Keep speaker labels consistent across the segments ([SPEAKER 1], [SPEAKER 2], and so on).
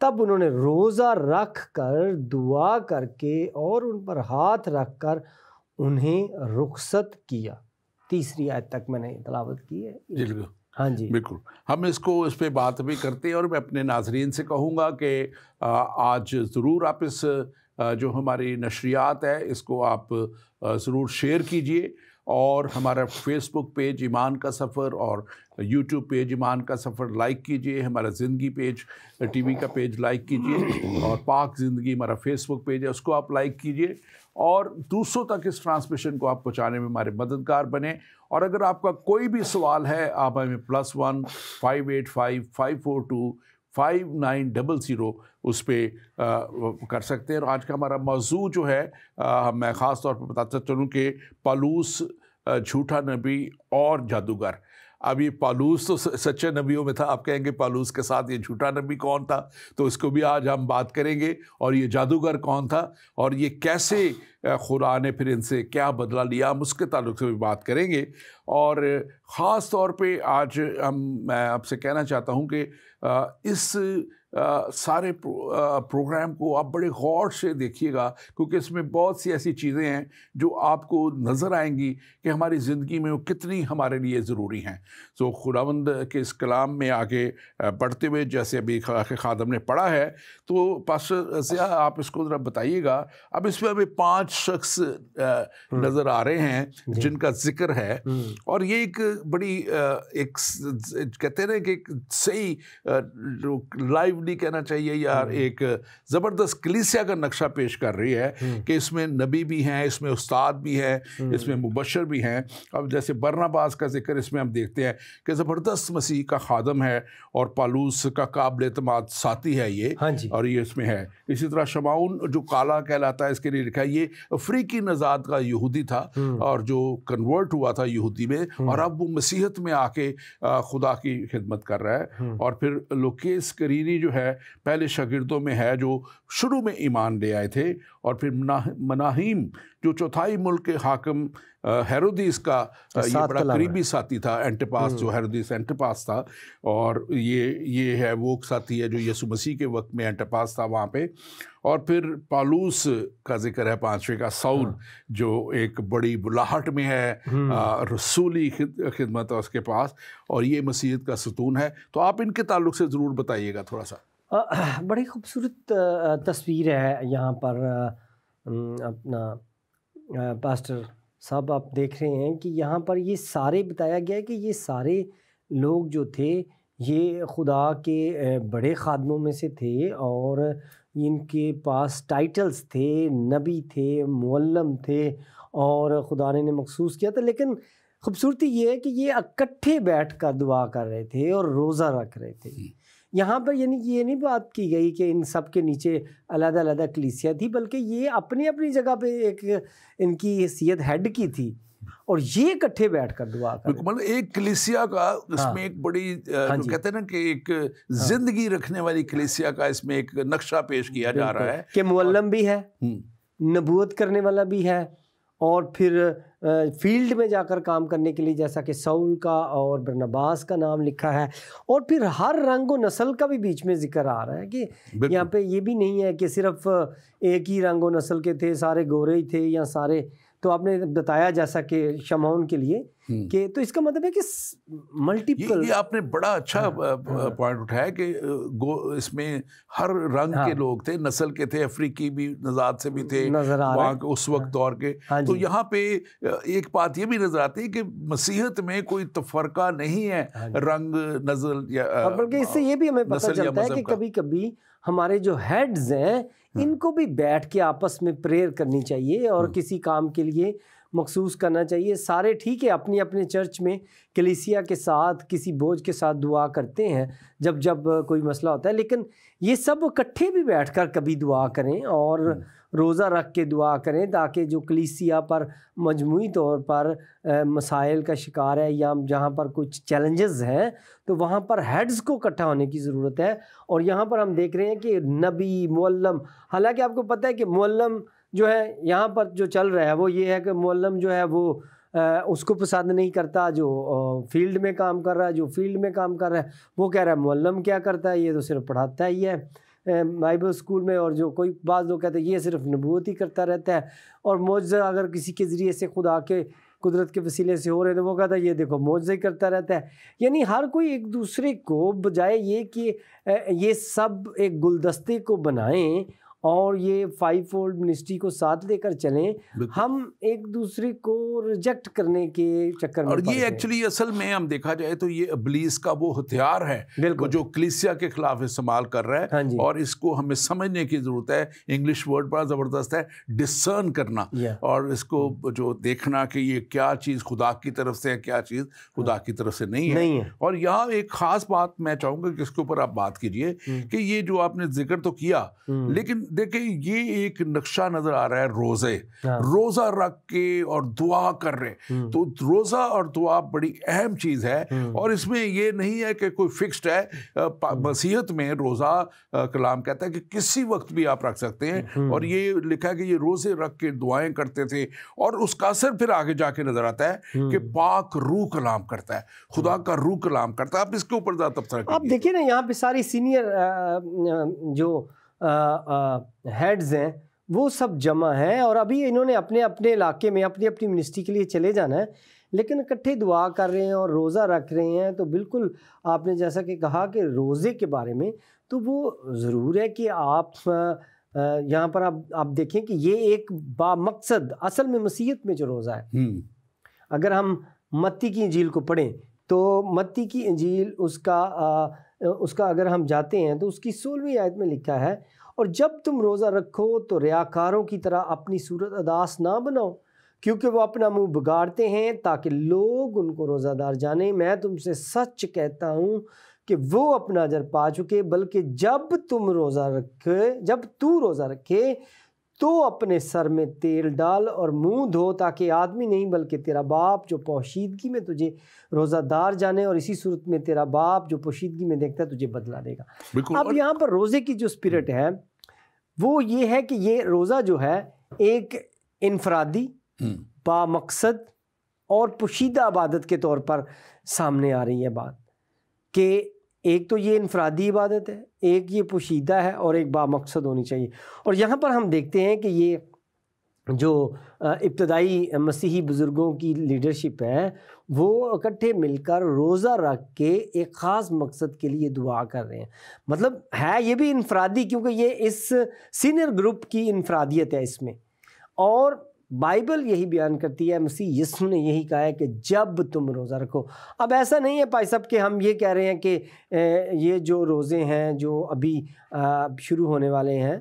[SPEAKER 1] تب انہوں نے روزہ رکھ کر دعا کر کے اور ان پر ہاتھ رکھ کر انہیں رخصت کیا. تیسری آیت تک میں نے تلاوت کی ہے.
[SPEAKER 2] بالکل
[SPEAKER 1] ہاں جی
[SPEAKER 2] بالکل، ہم اس پہ بات بھی کرتے ہیں، اور میں اپنے ناظرین سے کہوں گا کہ آج ضرور آپ اس جو ہماری نشریات ہے اس کو آپ ضرور شیئر کیجئے، اور ہمارا فیس بک پیج ایمان کا سفر اور یوٹیوب پیج ایمان کا سفر لائک کیجئے، ہمارا زندگی پیج ٹی وی کا پیج لائک کیجئے، اور پاک زندگی ہمارا فیس بک پیج ہے اس کو آپ لائک کیجئے، اور دوسروں تک اس ٹرانسمیشن کو آپ پہنچانے میں ہمارے مددگار بنیں. اور اگر آپ کا کوئی بھی سوال ہے آپ ہمیں +1 585 542 5900 اس پہ کر سکتے ہیں. اور آج کا ہمارا موضوع جو ہے میں خاص طور پہ بتاتا چلوں کہ پالوس جھوٹا نبی اور جادوگر. اب یہ پالوس تو سچے نبیوں میں تھا، آپ کہیں گے پالوس کے ساتھ یہ جھوٹا نبی کون تھا، تو اس کو بھی آج ہم بات کریں گے. اور یہ جادوگر کون تھا اور یہ کیسے خدا نے پھر ان سے کیا بدلہ لیا، ہم اس کے تعلق سے بھی بات کریں گے. اور خاص طور پہ آج میں آپ سے کہنا چاہتا ہوں کہ اس سارے پروگرام کو آپ بڑے غور سے دیکھیے گا، کیونکہ اس میں بہت سی ایسی چیزیں ہیں جو آپ کو نظر آئیں گی کہ ہماری زندگی میں وہ کتنی ہمارے لیے ضروری ہیں. تو خداوند کے اس کلام میں آگے بڑھتے ہوئے جیسے ابھی خادم نے پڑھا ہے، تو پاسٹر ضیاء آپ اس کو ذرا بتائیے گا. اب اس میں ہمیں 5 شخص نظر آ رہے ہیں جن کا ذکر ہے، اور یہ ایک بڑی ایک کہتے ہیں نا کہ ایک صحیح لائیولی کہنا چاہیے یا ایک زبردست کلیسیا کا نقشہ پیش کر رہی ہے کہ اس میں نبی بھی ہیں، اس میں استاد بھی ہیں، اس میں مبشر بھی ہیں. اب جیسے برناباس کا ذکر اس میں ہم دیکھتے ہیں کہ زبردست مسیح کا خادم ہے اور پالوس کا قابل اعتماد ساتھی ہے یہ، اور یہ اس میں ہے. اسی طرح شمعون جو کالا کہلاتا ہے، اس کے لیے لکھا ہے یہ افریقی نژاد کا یہودی تھا اور جو کنورٹ ہوا تھا یہودی میں، اور اب وہ مسیحیت میں آ کے خدا کی خدمت کر رہا ہے. اور پھر لوکیس کرینی جو ہے پہلے شاگردوں میں ہے جو شروع میں ایمان لے آئے تھے. اور پھر مناہیم جو چوتھائی ملک کے حاکم ہیرودیس کا یہ بڑا قریبی ساتھی تھا، اینٹیپاس جو ہیرودیس اینٹیپاس تھا، اور یہ ہے وہ ساتھی ہے جو یسوع مسیح کے وقت میں اینٹیپاس تھا وہاں پہ. اور پھر پالوس کا ذکر ہے 5ویں کا، ساؤل جو ایک بڑی بلاہٹ میں ہے، رسولی خدمت ہے اس کے پاس، اور یہ مسیحیت کا ستون ہے. تو آپ ان کے تعلق سے ضرور بتائیے گا تھوڑا سا.
[SPEAKER 1] بڑی خوبصورت تصویر ہے یہاں پر اپنا پاسٹر صاحب آپ دیکھ رہے ہیں کہ یہاں پر یہ سارے بتایا گیا ہے کہ یہ سارے لوگ جو تھے یہ خدا کے بڑے خادموں میں سے تھے، اور ان کے پاس ٹائٹلز تھے، نبی تھے، معلم تھے، اور خدا نے مخصوص کیا تھا. لیکن خوبصورتی یہ ہے کہ یہ اکٹھے بیٹھ کر دعا کر رہے تھے اور روزہ رکھ رہے تھے. یہاں پر یعنی یہ نہیں بات کی گئی کہ ان سب کے نیچے علیحدہ علیحدہ کلیسیا تھی، بلکہ یہ اپنی اپنی جگہ پہ ایک ان کی حیثیت ہیڈ کی تھی، اور یہ اکٹھے بیٹھ کر دعا کر
[SPEAKER 2] مطلب ایک کلیسیا کا اس میں ایک بڑی جو کہتے ہیں نا کہ ایک زندگی رکھنے والی کلیسیا کا اس میں ایک نقشہ پیش کیا جا رہا ہے
[SPEAKER 1] کہ معلم بھی ہے، نبوت کرنے والا بھی ہے، اور پھر فیلڈ میں جا کر کام کرنے کے لیے جیسا کہ ساؤل کا اور برناباس کا نام لکھا ہے. اور پھر ہر رنگ و نسل کا بھی بیچ میں ذکر آ رہا ہے کہ یہاں پہ یہ بھی نہیں ہے کہ صرف ایک ہی رنگ و نسل کے تھے، سارے گورے ہی تھے یا سارے. تو آپ نے بتایا جیسا کہ شمعون کے لیے کہ تو اس کا مطلب ہے کہ ملٹیپل.
[SPEAKER 2] یہ آپ نے بڑا اچھا پوائنٹ اٹھایا کہ اس میں ہر رنگ کے لوگ تھے، نسل کے تھے، افریقی بھی نژاد سے بھی تھے وہاں کے اس وقت دور کے. تو یہاں پہ ایک بات یہ بھی نظر آتی ہے کہ مسیحیت میں کوئی تفرقہ نہیں ہے رنگ، نسل یا،
[SPEAKER 1] بلکہ اس سے یہ بھی ہمیں پتہ چلتا ہے کہ کبھی کبھی ہمارے جو ہیڈز ہیں ان کو بھی بیٹھ کے آپس میں پریئر کرنی چاہیے اور کسی کام کے لیے مخصوص کرنا چاہیے. سارے ٹھیک ہے اپنی اپنے چرچ میں کلیسیا کے ساتھ کسی بوجھ کے ساتھ دعا کرتے ہیں جب کوئی مسئلہ ہوتا ہے، لیکن یہ سب اکٹھے بھی بیٹھ کر کبھی دعا کریں اور روزہ رکھ کے دعا کریں، تاکہ جو کلیسیا پر مجموعی طور پر مسائل کا شکار ہے یا جہاں پر کچھ چیلنجز ہیں تو وہاں پر ہیڈز کو اکٹھا ہونے کی ضرورت ہے. اور یہاں پر ہم دیکھ رہے ہیں کہ نبی، معلم، حالانکہ آپ کو پتہ ہے کہ معلم جو ہے یہاں پر جو چل رہا ہے وہ یہ ہے کہ معلم جو ہے وہ اس کو پسند نہیں کرتا جو فیلڈ میں کام کر رہا ہے. جو فیلڈ میں کام کر رہا ہے وہ کہہ رہا ہے معلم کیا کرتا ہے، یہ تو صرف پڑھاتا ہی ہے. بائبل اسکول میں، اور جو کوئی بعض لوگ کہتے ہیں یہ صرف نبوت ہی کرتا رہتا ہے، اور معجزہ اگر کسی کے ذریعے سے خدا کے قدرت کے وسیلے سے ہو رہے ہیں تو وہ کہتا ہے یہ دیکھو معجزہ ہی کرتا رہتا ہے. یعنی ہر کوئی ایک دوسرے کو بجائے یہ کہ یہ سب ایک گلدستے کو بنائیں اور یہ 5 فولڈ منسٹری کو ساتھ لے کر چلیں، ہم ایک دوسرے کو ریجیکٹ کرنے کے چکر میں
[SPEAKER 2] اور
[SPEAKER 1] پڑ
[SPEAKER 2] یہ
[SPEAKER 1] گئے.
[SPEAKER 2] ایکچولی اصل میں ہم دیکھا جائے تو یہ ابلیس کا وہ ہتھیار ہے وہ جو کلیسیا کے خلاف استعمال کر رہا ہے. اور اس کو ہمیں سمجھنے کی ضرورت ہے. انگلش ورڈ بڑا زبردست ہے، ڈسرن کرنا، اور اس کو جو دیکھنا کہ یہ کیا چیز خدا کی طرف سے ہے، کیا چیز خدا کی طرف سے نہیں ہے. اور یہاں ایک خاص بات میں چاہوں گا کہ اس کے اوپر آپ بات کیجئے کہ یہ جو آپ نے ذکر تو کیا، لیکن دیکھیں یہ ایک نقشہ نظر آ رہا ہے روزہ رکھ کے اور دعا کر رہے. تو روزہ اور دعا بڑی اہم چیز ہے، اور اس میں یہ نہیں ہے کہ کوئی فکسڈ ہے. مسیحیت میں روزہ کلام کہتا ہے کہ کسی وقت بھی آپ رکھ سکتے ہیں، اور یہ لکھا ہے کہ یہ روزے رکھ کے دعائیں کرتے تھے، اور اس کا اثر پھر آگے جا کے نظر آتا ہے کہ پاک روح کلام کرتا ہے، خدا کا روح کلام کرتا ہے. آپ اس کے اوپر زیادہ تبصرہ کیجیے.
[SPEAKER 1] آپ دیکھیں نا یہاں پہ ساری سینئر جو ہیڈز ہیں وہ سب جمع ہیں، اور ابھی انہوں نے اپنے اپنے علاقے میں اپنی اپنی منسٹری کے لیے چلے جانا ہے، لیکن اکٹھے دعا کر رہے ہیں اور روزہ رکھ رہے ہیں. تو بالکل آپ نے جیسا کہ کہا کہ روزے کے بارے میں، تو وہ ضرور ہے کہ آپ یہاں پر آپ دیکھیں کہ یہ ایک با مقصد اصل میں مسیحیت میں جو روزہ ہے، اگر ہم متی کی انجیل کو پڑھیں تو متی کی انجیل اس کا اگر ہم جاتے ہیں تو اس کی 16ویں آیت میں لکھا ہے، اور جب تم روزہ رکھو تو ریاکاروں کی طرح اپنی صورت اداس نہ بناؤ، کیونکہ وہ اپنا منہ بگاڑتے ہیں تاکہ لوگ ان کو روزہ دار جانیں. میں تم سے سچ کہتا ہوں کہ وہ اپنا اجر پا چکے. بلکہ جب تو روزہ رکھے تو اپنے سر میں تیل ڈال اور منہ دھو، تاکہ آدمی نہیں بلکہ تیرا باپ جو پوشیدگی میں تجھے روزہ دار جانے، اور اسی صورت میں تیرا باپ جو پوشیدگی میں دیکھتا ہے تجھے بدلہ دے گا. اب یہاں پر روزے کی جو اسپرٹ ہے وہ یہ ہے کہ یہ روزہ جو ہے ایک انفرادی با مقصد اور پوشیدہ عبادت کے طور پر سامنے آ رہی ہے بات، کہ ایک تو یہ انفرادی عبادت ہے، ایک یہ پوشیدہ ہے، اور ایک با مقصد ہونی چاہیے. اور یہاں پر ہم دیکھتے ہیں کہ یہ جو ابتدائی مسیحی بزرگوں کی لیڈرشپ ہے وہ اکٹھے مل کر روزہ رکھ کے ایک خاص مقصد کے لیے دعا کر رہے ہیں. مطلب ہے یہ بھی انفرادی، کیونکہ یہ اس سینئر گروپ کی انفرادیت ہے اس میں. اور بائبل یہی بیان کرتی ہے، مسیح یسوع نے یہی کہا ہے کہ جب تم روزہ رکھو. اب ایسا نہیں ہے بھائی صاحب کہ ہم یہ کہہ رہے ہیں کہ یہ جو روزے ہیں جو ابھی شروع ہونے والے ہیں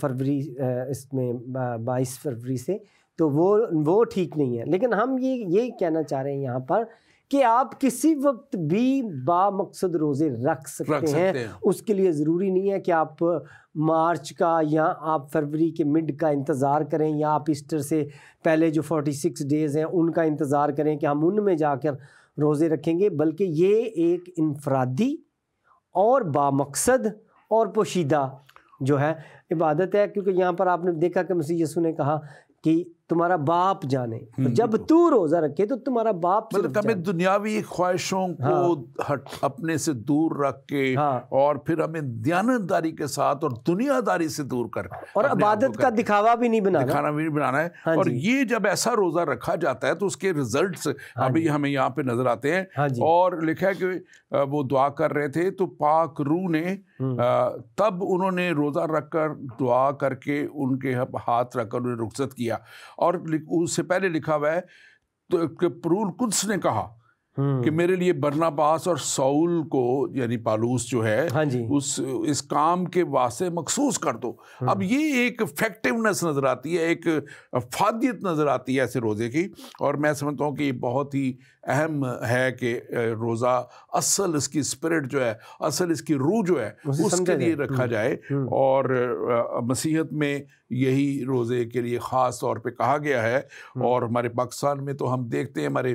[SPEAKER 1] فروری، اس میں 22 فروری سے، تو وہ ٹھیک نہیں ہے. لیکن ہم یہی کہنا چاہ رہے ہیں یہاں پر کہ آپ کسی وقت بھی با مقصد روزے رکھ سکتے ہیں. اس کے لیے ضروری نہیں ہے کہ آپ مارچ کا یا آپ فروری کے مڈ کا انتظار کریں، یا آپ ایسٹر سے پہلے جو 46 ڈیز ہیں ان کا انتظار کریں کہ ہم ان میں جا کر روزے رکھیں گے. بلکہ یہ ایک انفرادی اور با مقصد اور پوشیدہ جو ہے عبادت ہے. کیونکہ یہاں پر آپ نے دیکھا کہ مسیح یسوع نے کہا کہ تمہارا باپ جانے، جب تو روزہ رکھے تو تمہارا باپ
[SPEAKER 2] مطلب ہمیں دنیاوی خواہشوں کو اپنے سے دور رکھ کے، اور پھر ہمیں دیانتداری کے ساتھ اور دنیا داری سے دور کر،
[SPEAKER 1] اور عبادت کا دکھاوا بھی نہیں
[SPEAKER 2] بنانا ہے. اور یہ جب ایسا روزہ رکھا جاتا ہے تو اس کے ریزلٹس ابھی ہمیں یہاں پہ نظر آتے ہیں. اور لکھا ہے کہ وہ دعا کر رہے تھے تو پاک روح نے تب انہوں نے روزہ رکھ کر دعا کر کے ان کے ہاتھ رکھ کر انہیں رخصت کیا. اور اس سے پہلے لکھا ہوا ہے تو کہ روح القدس نے کہا کہ میرے لیے برناباس اور ساؤل کو، یعنی پالوس جو ہے، اس کام کے واسطے مخصوص کر دو. اب یہ ایک افیکٹونیس نظر آتی ہے، ایک افادیت نظر آتی ہے ایسے روزے کی. اور میں سمجھتا ہوں کہ یہ بہت ہی اہم ہے کہ روزہ اصل اس کی اسپرٹ جو ہے، اصل اس کی روح جو ہے، اس کے لیے رکھا جائے. اور مسیحیت میں یہی روزے کے لیے خاص طور پہ کہا گیا ہے. اور ہمارے پاکستان میں تو ہم دیکھتے ہیں ہمارے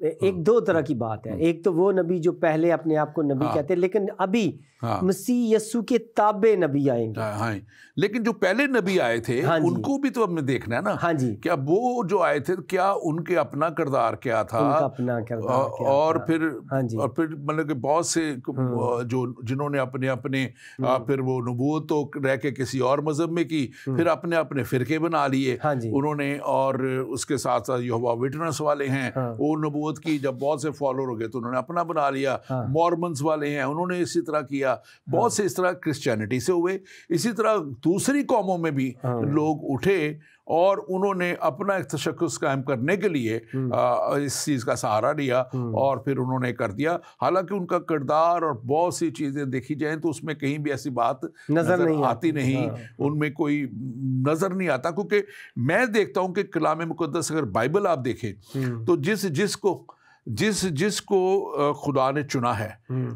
[SPEAKER 1] ایک دو طرح کی بات ہے. ایک تو وہ نبی جو پہلے اپنے آپ کو نبی کہتے ہیں لیکن ابھی مسیح یسوع کے تابع نبی آئیں گے.
[SPEAKER 2] ہاں لیکن جو پہلے نبی آئے تھے ان کو بھی تو ہم نے دیکھنا ہے نا.
[SPEAKER 1] ہاں جی.
[SPEAKER 2] کیا وہ جو آئے تھے کیا ان کے اپنا کردار کیا تھا,
[SPEAKER 1] اپنا کردار کیا
[SPEAKER 2] اور پھر مطلب کہ بہت سے جو جنہوں نے اپنے پھر وہ نبوت تو رہ کے کسی اور مذہب میں کی, پھر اپنے فرقے بنا لیے انہوں نے, اور اس کے ساتھ ساتھ یہوہ وٹنس والے ہیں وہ نبوت کی جب بہت سے فالوور ہو گئے تو انہوں نے اپنا بنا لیا. مورمنز والے ہیں انہوں نے اسی طرح کیا, بہت سے اس طرح کرسچینٹی سے ہوئے. اسی طرح دوسری قوموں میں بھی لوگ اٹھے اور انہوں نے اپنا ایک تشخص قائم کرنے کے لیے اس چیز کا سہارا لیا اور پھر انہوں نے کر دیا. حالانکہ ان کا کردار اور بہت سی چیزیں دیکھی جائیں تو اس میں کہیں بھی ایسی بات نظر آتی نہیں, ان میں کوئی نظر نہیں آتا. کیونکہ میں دیکھتا ہوں کہ کلام مقدس اگر بائبل آپ دیکھیں تو جس کو خدا نے چنا ہے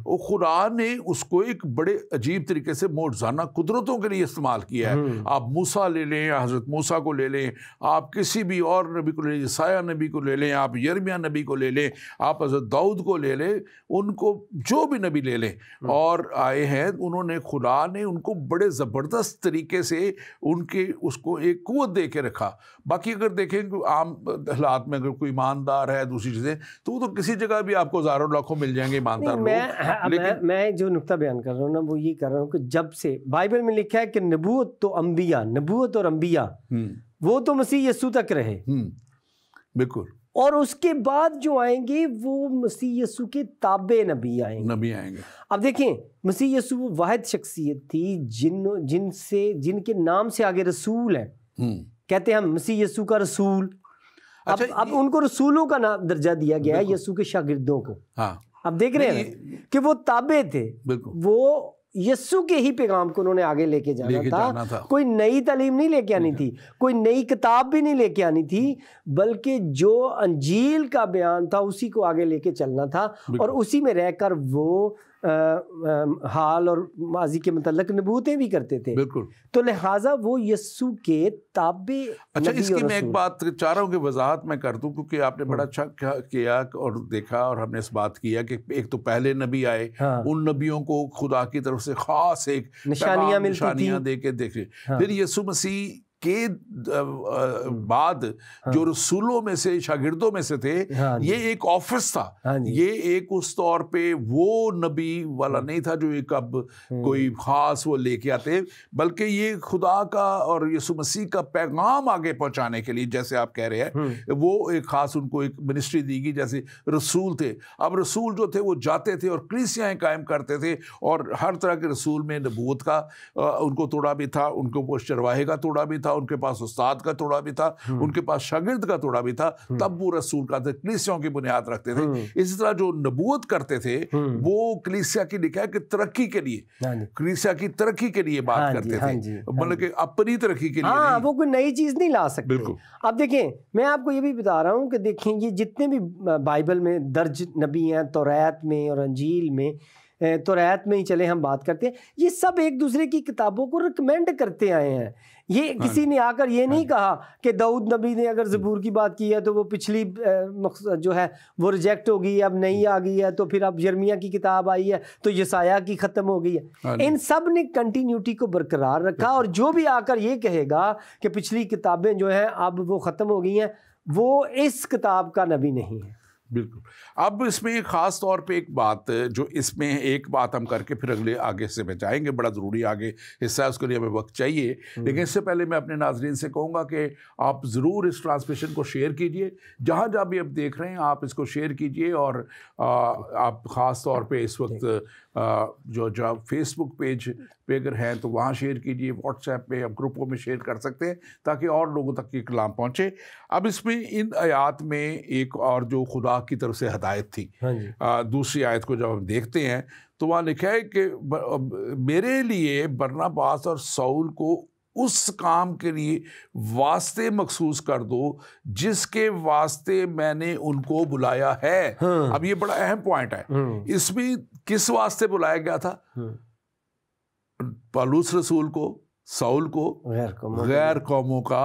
[SPEAKER 2] وہ خدا نے اس کو ایک بڑے عجیب طریقے سے معجزانہ قدرتوں کے لیے استعمال کیا ہے. آپ موسیٰ لے لیں, حضرت موسیٰ کو لے لیں, آپ کسی بھی اور نبی کو لے لیں, یسایہ نبی کو لے لیں, آپ یرمیہ نبی کو لے لیں, آپ حضرت داؤد کو لے لیں, ان کو جو بھی نبی لے لیں اور آئے ہیں انہوں نے خدا نے ان کو بڑے زبردست طریقے سے ان کے اس کو ایک قوت دے کے رکھا. باقی اگر دیکھیں عام حالات میں اگر کوئی ایماندار ہے دوسری چیزیں تو کسی جگہ بھی آپ کو ہزاروں لاکھوں مل جائیں گے ایماندار لوگ.
[SPEAKER 1] میں جو نقطہ بیان کر رہا ہوں نا وہ یہ کر رہا ہوں کہ جب سے بائبل میں لکھا ہے کہ نبوت اور انبیاء وہ تو مسیح یسوع تک رہے,
[SPEAKER 2] بالکل,
[SPEAKER 1] اور اس کے بعد جو آئیں گے وہ مسیح یسوع کے تابع نبی آئیں گے. اب دیکھیں مسیح یسوع وہ واحد شخصیت تھی جن کے نام سے آگے رسول ہے, کہتے ہیں ہم مسیح یسوع کا رسول. اب ان کو رسولوں کا نام درجہ دیا گیا ہے یسوع کے شاگردوں کو. اب دیکھ رہے ہیں کہ وہ تابع تھے, وہ یسوع کے ہی پیغام کو انہوں نے آگے لے کے جانا تھا. کوئی نئی تعلیم نہیں لے کے آنی تھی, کوئی نئی کتاب بھی نہیں لے کے آنی تھی, بلکہ جو انجیل کا بیان تھا اسی کو آگے لے کے چلنا تھا اور اسی میں رہ کر وہ حال اور ماضی کے متعلق نبوتیں بھی کرتے تھے.
[SPEAKER 2] بالکل.
[SPEAKER 1] تو لہٰذا وہ یسوع کے تابع.
[SPEAKER 2] اچھا اس کی میں ایک بات چاہ رہا ہوں کہ وضاحت میں کر دوں, کیونکہ آپ نے بڑا اچھا کیا اور دیکھا اور ہم نے اس بات کیا کہ ایک تو پہلے نبی آئے, ان نبیوں کو خدا کی طرف سے خاص ایک نشانیاں دے کے دیکھے. پھر یسوع مسیح کے بعد جو رسولوں میں سے شاگردوں میں سے تھے یہ ایک آفس تھا, یہ ایک اس طور پہ وہ نبی والا نہیں تھا جو ایک اب کوئی خاص وہ لے کے آتے, بلکہ یہ خدا کا اور یسوع مسیح کا پیغام آگے پہنچانے کے لیے, جیسے آپ کہہ رہے ہیں وہ ایک خاص ان کو ایک منسٹری دی گئی جیسے رسول تھے. اب رسول جو تھے وہ جاتے تھے اور کلیسیاں قائم کرتے تھے, اور ہر طرح کے رسول میں نبوت کا ان کو توڑا بھی تھا, ان کو چرواہے کا توڑا بھی تھا, ان کے پاس استاد کا توڑا بھی تھا, ان کے پاس شاگرد کا توڑا بھی تھا, تب وہ رسول کا تھے, کلیسیوں کی بنیاد رکھتے تھے. اسی طرح جو نبوت کرتے تھے وہ کلیسیا کی لکھا ہے کہ ترقی کے لیے, کلیسیا کی ترقی کے لیے بات کرتے تھے, مطلب کہ اپنی ترقی کے لیے نہیں,
[SPEAKER 1] وہ کوئی نئی چیز نہیں لا سکتے. اب دیکھیں میں آپ کو یہ بھی بتا رہا ہوں کہ دیکھیں یہ جتنے بھی بائبل میں درج نبی ہیں, توریت میں اور انجیل میں, توریت میں ہی چلے ہم بات کرتے ہیں, یہ سب ایک دوسرے کی کتابوں کو ریکمینڈ کرتے آئے ہیں. یہ کسی نے آ کر یہ نہیں کہا کہ داؤد نبی نے اگر زبور کی بات کی ہے تو وہ پچھلی جو ہے وہ ریجیکٹ ہو گئی ہے, اب نئی آ گئی ہے, تو پھر اب یرمیہ کی کتاب آئی ہے تو یسایہ کی ختم ہو گئی ہے. ان سب نے کنٹینیوٹی کو برقرار رکھا, اور جو بھی آ کر یہ کہے گا کہ پچھلی کتابیں جو ہیں اب وہ ختم ہو گئی ہیں, وہ اس کتاب کا نبی نہیں ہے.
[SPEAKER 2] بالکل. اب اس میں خاص طور پہ ایک بات جو اس میں ایک بات ہم کر کے پھر اگلے آگے سے بچائیں گے, بڑا ضروری آگے حصہ ہے, اس کے لیے ہمیں وقت چاہیے, لیکن اس سے پہلے میں اپنے ناظرین سے کہوں گا کہ آپ ضرور اس ٹرانسمیشن کو شیئر کیجئے, جہاں جہاں بھی آپ دیکھ رہے ہیں آپ اس کو شیئر کیجئے, اور آپ خاص طور پہ اس وقت جو فیس بک پیج پہ اگر ہیں تو وہاں شیئر کیجئے, واٹس ایپ پہ آپ گروپوں میں شیئر کر سکتے ہیں تاکہ اور لوگوں تک یہ کلام پہنچے. اب اس میں ان آیات میں ایک اور جو خدا کی طرف سے ہدایت تھی, دوسری آیت کو جب ہم دیکھتے ہیں تو وہاں لکھا ہے کہ میرے لیے برناباس اور سول کو اس کام کے لیے واسطے مخصوص کر دو جس کے واسطے میں نے ان کو بلایا ہے. اب یہ بڑا اہم پوائنٹ ہے, اس میں کس واسطے بلایا گیا تھا؟ پالوس رسول کو, سول کو غیر قوموں کا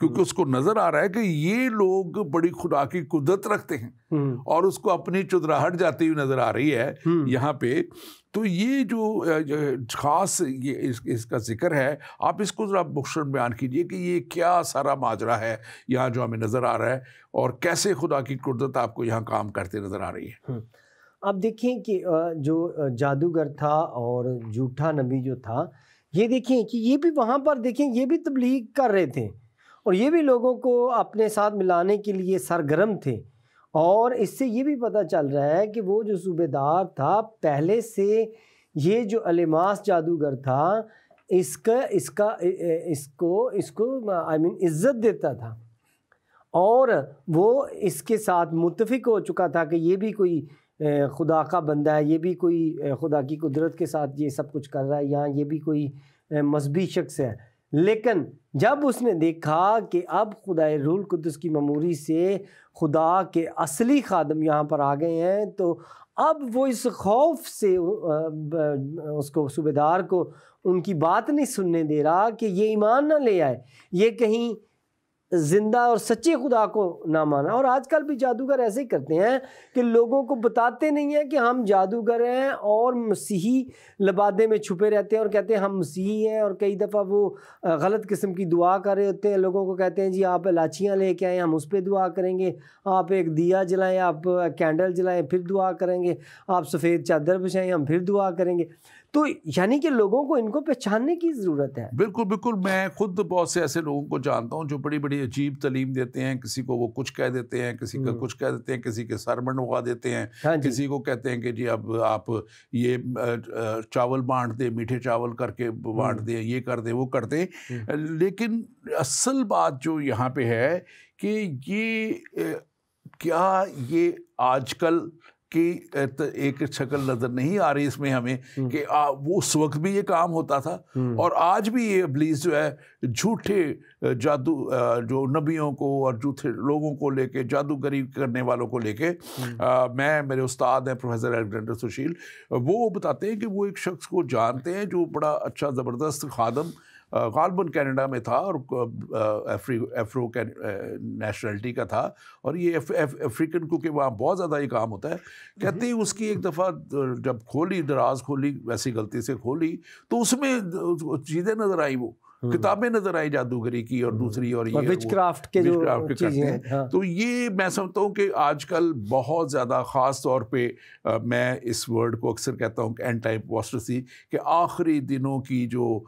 [SPEAKER 2] کیونکہ اس کو نظر آ رہا ہے کہ یہ لوگ بڑی خدا کی قدرت رکھتے ہیں اور اس کو اپنی چدراہٹ جاتی ہوئی نظر آ رہی ہے یہاں پہ. تو یہ جو خاص یہ اس کا ذکر ہے, آپ اس کو ذرا مختصر بیان کیجئے کہ یہ کیا سارا ماجرا ہے یہاں جو ہمیں نظر آ رہا ہے, اور کیسے خدا کی قدرت آپ کو یہاں کام کرتے نظر آ رہی ہے.
[SPEAKER 1] آپ دیکھیں کہ جو جادوگر تھا اور جھوٹا نبی جو تھا, یہ دیکھیں کہ یہ بھی وہاں پر دیکھیں یہ بھی تبلیغ کر رہے تھے اور یہ بھی لوگوں کو اپنے ساتھ ملانے کے لیے سرگرم تھے. اور اس سے یہ بھی پتہ چل رہا ہے کہ وہ جو صوبے دار تھا پہلے سے یہ جو الماس جادوگر تھا اس کو عزت دیتا تھا, اور وہ اس کے ساتھ متفق ہو چکا تھا کہ یہ بھی کوئی خدا کا بندہ ہے, یہ بھی کوئی خدا کی قدرت کے ساتھ یہ سب کچھ کر رہا ہے, یہاں یہ بھی کوئی مذہبی شخص ہے. لیکن جب اس نے دیکھا کہ اب خدا روح القدس کی مموری سے خدا کے اصلی خادم یہاں پر آ گئے ہیں, تو اب وہ اس خوف سے اس کو صوبے دار کو ان کی بات نہیں سننے دے رہا کہ یہ ایمان نہ لے آئے, یہ کہیں زندہ اور سچے خدا کو نہ مانا. اور آج کل بھی جادوگر ایسے ہی کرتے ہیں کہ لوگوں کو بتاتے نہیں ہیں کہ ہم جادوگر ہیں اور مسیحی لبادے میں چھپے رہتے ہیں اور کہتے ہیں ہم مسیحی ہیں, اور کئی دفعہ وہ غلط قسم کی دعا کر رہے ہوتے ہیں. لوگوں کو کہتے ہیں جی آپ الائچیاں لے کے آئیں, ہم اس پہ دعا کریں گے, آپ ایک دیا جلائیں, آپ کینڈل جلائیں, پھر دعا کریں گے, آپ سفید چادر بچھائیں, ہم پھر دعا کریں گے. تو یعنی کہ لوگوں کو ان کو پہچاننے کی ضرورت ہے.
[SPEAKER 2] بالکل بالکل, میں خود بہت سے ایسے لوگوں کو جانتا ہوں جو بڑی بڑی عجیب تعلیم دیتے ہیں. کسی کو وہ کچھ کہہ دیتے ہیں, کسی کا کچھ کہہ دیتے ہیں, کسی کے سر منڈوا دیتے ہیں, کسی کو کہتے ہیں کہ جی اب آپ یہ چاول بانٹ دیں, میٹھے چاول کر کے بانٹ دیں, یہ کر دیں, وہ کر دیں. لیکن اصل بات جو یہاں پہ ہے کہ یہ کیا یہ آج کل کی ایک شکل نظر نہیں آ رہی اس میں ہمیں کہ وہ اس وقت بھی یہ کام ہوتا تھا, اور آج بھی یہ ابلیس جو ہے جھوٹے جادو جو نبیوں کو اور جھوٹے لوگوں کو لے کے جادوگری کرنے والوں کو لے کے, میرے استاد ہیں پروفیسر الیگزینڈر سشیل, وہ بتاتے ہیں کہ وہ ایک شخص کو جانتے ہیں جو بڑا اچھا زبردست خادم غالباً کینیڈا میں تھا اور افرو نیشنلٹی کا تھا, اور یہ افریقن کیونکہ وہاں بہت زیادہ یہ کام ہوتا ہے. کہتے ہیں اس کی ایک دفعہ جب دراز کھولی ویسی غلطی سے کھولی تو اس میں چیزیں نظر آئی, وہ کتابیں نظر آئی جادوگری کی اور دوسری, اور یہ
[SPEAKER 1] وچ کرافٹ کے جو چیزیں ہیں.
[SPEAKER 2] تو یہ میں سمجھتا ہوں کہ آج کل بہت زیادہ, خاص طور پہ میں اس ورڈ کو اکثر کہتا ہوں کہ اینڈ ٹائم اپوسٹیسی, کہ آخری دنوں کی جو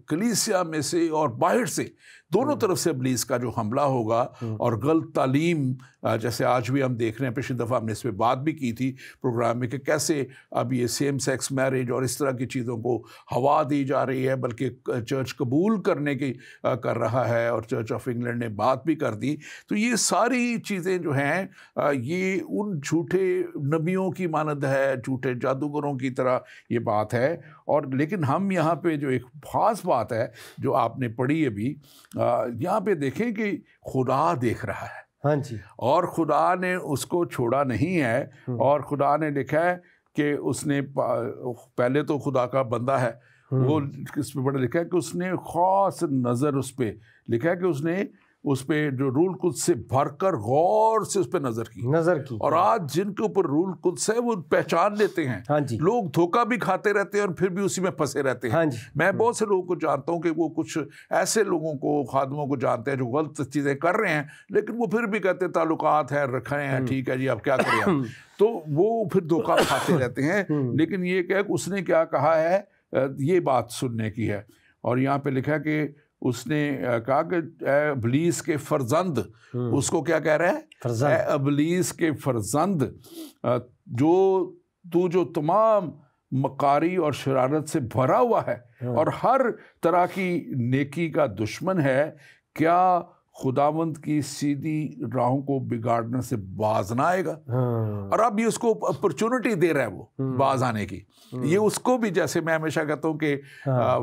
[SPEAKER 2] کلیسیا میں سے اور باہر سے دونوں طرف سے ابلیس کا جو حملہ ہوگا, اور غلط تعلیم جیسے آج بھی ہم دیکھ رہے ہیں, پچھلی دفعہ ہم نے اس پہ بات بھی کی تھی پروگرام میں کہ کیسے اب یہ سیم سیکس میرج اور اس طرح کی چیزوں کو ہوا دی جا رہی ہے, بلکہ چرچ قبول کرنے کی کر رہا ہے, اور چرچ آف انگلینڈ نے بات بھی کر دی. تو یہ ساری چیزیں جو ہیں یہ ان جھوٹے نبیوں کی مانند ہے, جھوٹے جادوگروں کی طرح یہ بات ہے. اور لیکن ہم یہاں پہ جو ایک خاص بات ہے جو آپ نے پڑھی ابھی, یہاں پہ دیکھیں کہ خدا دیکھ رہا ہے.
[SPEAKER 1] ہاں جی, اور
[SPEAKER 2] خدا نے اس کو چھوڑا نہیں ہے, اور خدا نے لکھا ہے کہ اس نے پہلے تو خدا کا بندہ ہے, وہ اس پہ بڑا لکھا ہے کہ اس نے خاص نظر اس پہ لکھا ہے کہ اس نے اس پہ جو روح القدس سے بھر کر غور سے اس پہ نظر کی. اور آج جن کے اوپر روح القدس ہے وہ پہچان لیتے ہیں. لوگ دھوکہ بھی کھاتے رہتے ہیں اور پھر بھی اسی میں پھنسے رہتے ہیں. میں بہت سے لوگوں کو جانتا ہوں کہ وہ کچھ ایسے لوگوں کو, خادموں کو جانتے ہیں جو غلط چیزیں کر رہے ہیں, لیکن وہ پھر بھی کہتے ہیں تعلقات ہیں, رکھے ہیں, ٹھیک ہے جی اب کیا کریں ہم. تو وہ پھر دھوکہ کھاتے رہتے ہیں. لیکن یہ کہ اس نے کیا کہا ہے, یہ بات سننے کی ہے. اور یہاں پہ لکھا کہ اس نے کہا کہ اے ابلیس کے فرزند, اس کو کیا کہہ رہا ہے, اے ابلیس کے فرزند, جو تمام مکاری اور شرارت سے بھرا ہوا ہے اور ہر طرح کی نیکی کا دشمن ہے, کیا خداوند کی سیدھی راہوں کو بگاڑنے سے باز نہ آئے گا. اور اب یہ اس کو اپرچونٹی دے رہا ہے وہ باز آنے کی. یہ اس کو بھی, جیسے میں ہمیشہ کہتا ہوں کہ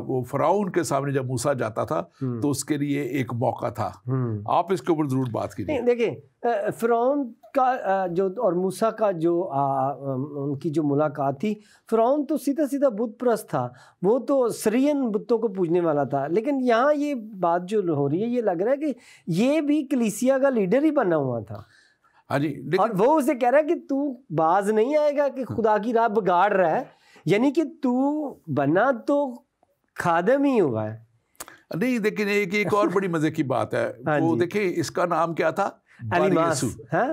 [SPEAKER 2] وہ فرعون کے سامنے جب موسیٰ جاتا تھا تو اس کے لیے ایک موقع تھا. آپ اس کے اوپر ضرور بات کیجیے.
[SPEAKER 1] دیکھیں فرعون کا جو اور موسیٰ کا جو ان کی جو ملاقات تھی، فرعون تو سیدھا سیدھا بت پرست تھا، وہ تو سرین بتوں کو پوجنے والا تھا، لیکن یہاں یہ بات جو ہو رہی ہے یہ لگ رہا ہے کہ یہ بھی کلیسیا کا لیڈر ہی بنا ہوا تھا.
[SPEAKER 2] ہاں جی،
[SPEAKER 1] اور وہ اسے کہہ رہا ہے کہ تو باز نہیں آئے گا کہ خدا کی راہ بگاڑ رہا ہے، یعنی کہ تو بنا تو خادم ہی ہوا ہے.
[SPEAKER 2] نہیں لیکن ایک اور بڑی مزے کی بات ہے، وہ دیکھیں اس کا نام کیا تھا، بر یسوع.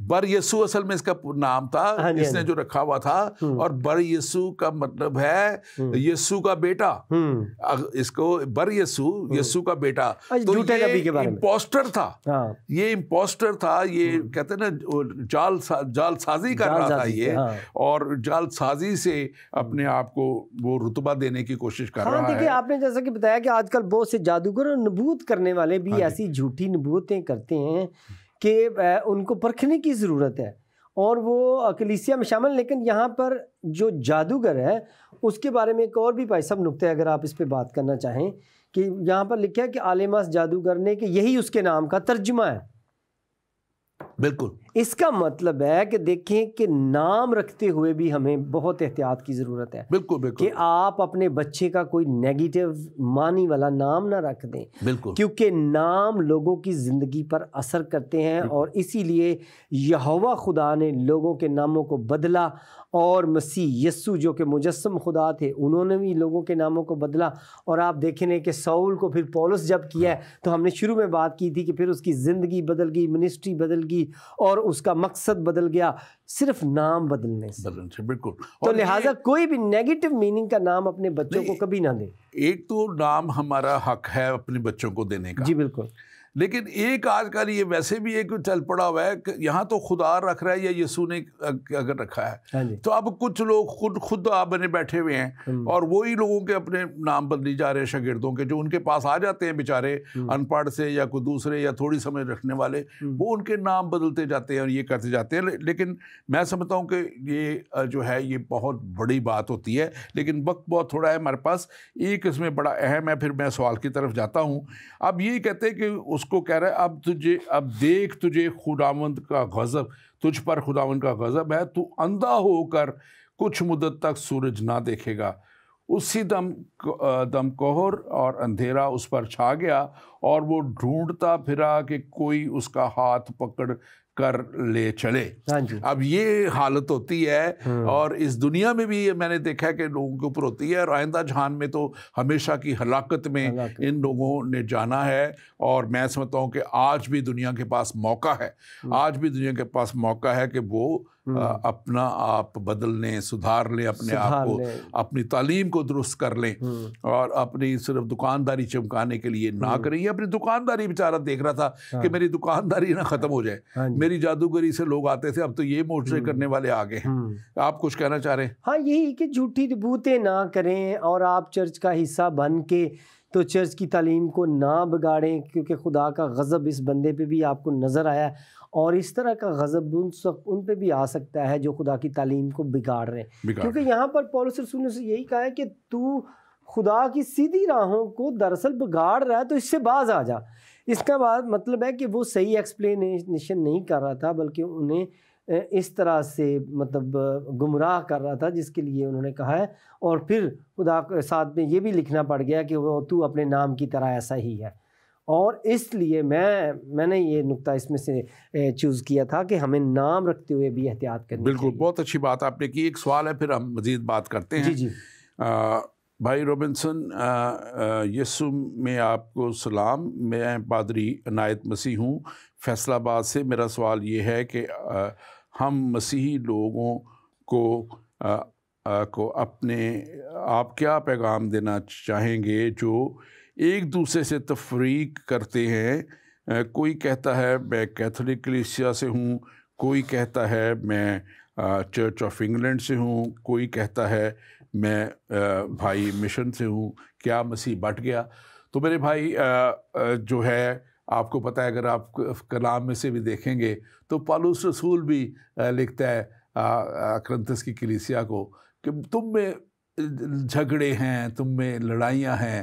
[SPEAKER 2] بر یسوع اصل میں اس کا نام تھا، اس نے جو رکھا ہوا تھا. اور بر یسوع کا مطلب ہے یسوع کا بیٹا. اس کو بر یسوع، یسوع کا بیٹا. تو یہ امپوسٹر تھا، یہ امپوسٹر تھا، یہ کہتے ہیں نا جال سازی کر رہا تھا یہ، اور جال سازی سے اپنے آپ کو وہ رتبہ دینے کی کوشش کر رہا ہے.
[SPEAKER 1] دیکھیں آپ نے جیسا کہ بتایا کہ آج کل بہت سے جادوگر اور نبوت کرنے والے بھی ایسی جھوٹی نبوتیں کرتے ہیں کہ ان کو پرکھنے کی ضرورت ہے، اور وہ کلیسیا میں شامل. لیکن یہاں پر جو جادوگر ہے اس کے بارے میں ایک اور بھی بھائی صاحب نکتہ ہے، اگر آپ اس پہ بات کرنا چاہیں، کہ یہاں پر لکھا ہے کہ عالماس جادوگر نے کہ یہی اس کے نام کا ترجمہ ہے.
[SPEAKER 2] بالکل.
[SPEAKER 1] اس کا مطلب ہے کہ دیکھیں کہ نام رکھتے ہوئے بھی ہمیں بہت احتیاط کی ضرورت ہے.
[SPEAKER 2] بالکل
[SPEAKER 1] کہ آپ اپنے بچے کا کوئی نیگیٹو معنی والا نام نہ رکھ دیں.
[SPEAKER 2] بالکل.
[SPEAKER 1] کیونکہ نام لوگوں کی زندگی پر اثر کرتے ہیں، اور اسی لیے یہوہ خدا نے لوگوں کے ناموں کو بدلا، اور مسیح یسوع جو کہ مجسم خدا تھے انہوں نے بھی لوگوں کے ناموں کو بدلا. اور آپ دیکھیں گے کہ ساؤل کو پھر پولس جب کیا ہے تو ہم نے شروع میں بات کی تھی کہ پھر اس کی زندگی بدل گئی، منسٹری بدل گئی، اور اس کا مقصد بدل گیا صرف نام بدلنے سے.
[SPEAKER 2] بالکل.
[SPEAKER 1] تو لہٰذا کوئی بھی نیگیٹو میننگ کا نام اپنے بچوں کو کبھی نہ دیں.
[SPEAKER 2] ایک تو نام ہمارا حق ہے اپنے بچوں کو دینے کا.
[SPEAKER 1] جی بالکل.
[SPEAKER 2] لیکن ایک آج کل یہ ویسے بھی ایک چل پڑا ہوا ہے کہ یہاں تو خدا رکھ رہا ہے یا یسوع نے اگر رکھا ہے، تو اب کچھ لوگ خود آپ بنے بیٹھے ہوئے ہیں، اور وہی لوگوں کے اپنے نام بدلی جا رہے ہیں، شاگردوں کے جو ان کے پاس آ جاتے ہیں بیچارے ان پڑھ سے یا کوئی دوسرے یا تھوڑی سمجھ رکھنے والے، وہ ان کے نام بدلتے جاتے ہیں اور یہ کرتے جاتے ہیں. لیکن میں سمجھتا ہوں کہ یہ جو ہے یہ بہت بڑی بات ہوتی ہے، لیکن وقت بہت تھوڑا ہے ہمارے پاس. ایک اس میں بڑا اہم ہے، پھر میں سوال کی طرف جاتا ہوں. اب یہ کہتے ہیں کہ اس کو کہہ رہا ہے اب دیکھ تجھے خداوند کا غضب، تجھ پر خداوند کا غضب ہے، تو اندھا ہو کر کچھ مدت تک سورج نہ دیکھے گا. اسی دم کوہر اور اندھیرا اس پر چھا گیا، اور وہ ڈھونڈتا پھرا کہ کوئی اس کا ہاتھ پکڑ کر لے چلے. اب یہ حالت ہوتی ہے، اور اس دنیا میں بھی میں نے دیکھا ہے کہ لوگوں کے اوپر ہوتی ہے، اور آئندہ جہان میں تو ہمیشہ کی ہلاکت میں ان لوگوں نے جانا ہے. اور میں سمجھتا ہوں کہ آج بھی دنیا کے پاس موقع ہے، آج بھی دنیا کے پاس موقع ہے کہ وہ اپنا آپ بدل لیں، سدھار لیں اپنے آپ کو، اپنی تعلیم کو درست کر لیں، اور اپنی صرف دکانداری چمکانے کے لیے نہ کریں. یہ اپنی دکانداری بیچارہ دیکھ رہا تھا کہ میری دکانداری نہ ختم ہو جائے، میری جادوگری سے لوگ آتے تھے، اب تو یہ معجزے کرنے والے آگے ہیں. آپ کچھ کہنا چاہ رہے ہیں؟
[SPEAKER 1] ہاں، یہی کہ جھوٹی نبوتیں نہ کریں، اور آپ چرچ کا حصہ بن کے تو چرچ کی تعلیم کو نہ بگاڑیں، کیونکہ خدا کا غضب اس بندے پہ بھی آپ کو نظر آیا ہے، اور اس طرح کا غضب ان پہ بھی آ سکتا ہے جو خدا کی تعلیم کو بگاڑ رہے ہیں. کیونکہ یہاں پر پولس رسول نے یہی کہا ہے کہ تو خدا کی سیدھی راہوں کو دراصل بگاڑ رہا ہے، تو اس سے باز آ جا. اس کا مطلب ہے کہ وہ صحیح ایکسپلینیشن نہیں کر رہا تھا، بلکہ انہیں اس طرح سے مطلب گمراہ کر رہا تھا جس کے لیے انہوں نے کہا ہے. اور پھر خدا کے ساتھ میں یہ بھی لکھنا پڑ گیا کہ وہ تو اپنے نام کی طرح ایسا ہی ہے. اور اس لیے میں نے یہ نقطہ اس میں سے چوز کیا تھا کہ ہمیں نام رکھتے ہوئے بھی احتیاط کرنی چاہیے.
[SPEAKER 2] بالکل، بہت اچھی بات آپ نے کی. ایک سوال ہے پھر ہم مزید بات کرتے ہیں.
[SPEAKER 1] جی.
[SPEAKER 2] بھائی روبنسن، یسوع میں آپ کو سلام. میں پادری عنایت مسیح ہوں، فیصل آباد سے. میرا سوال یہ ہے کہ ہم مسیحی لوگوں کو آپ کیا پیغام دینا چاہیں گے جو ایک دوسرے سے تفریق کرتے ہیں؟ کوئی کہتا ہے میں کیتھولک کلیسیا سے ہوں، کوئی کہتا ہے میں چرچ آف انگلینڈ سے ہوں، کوئی کہتا ہے میں بھائی مشن سے ہوں. کیا مسیح بٹ گیا؟ تو میرے بھائی جو ہے آپ کو پتہ ہے، اگر آپ کلام میں سے بھی دیکھیں گے تو پالوس رسول بھی لکھتا ہے کرنتھس کی کلیسیا کو کہ تم میں جھگڑے ہیں، تم میں لڑائیاں ہیں،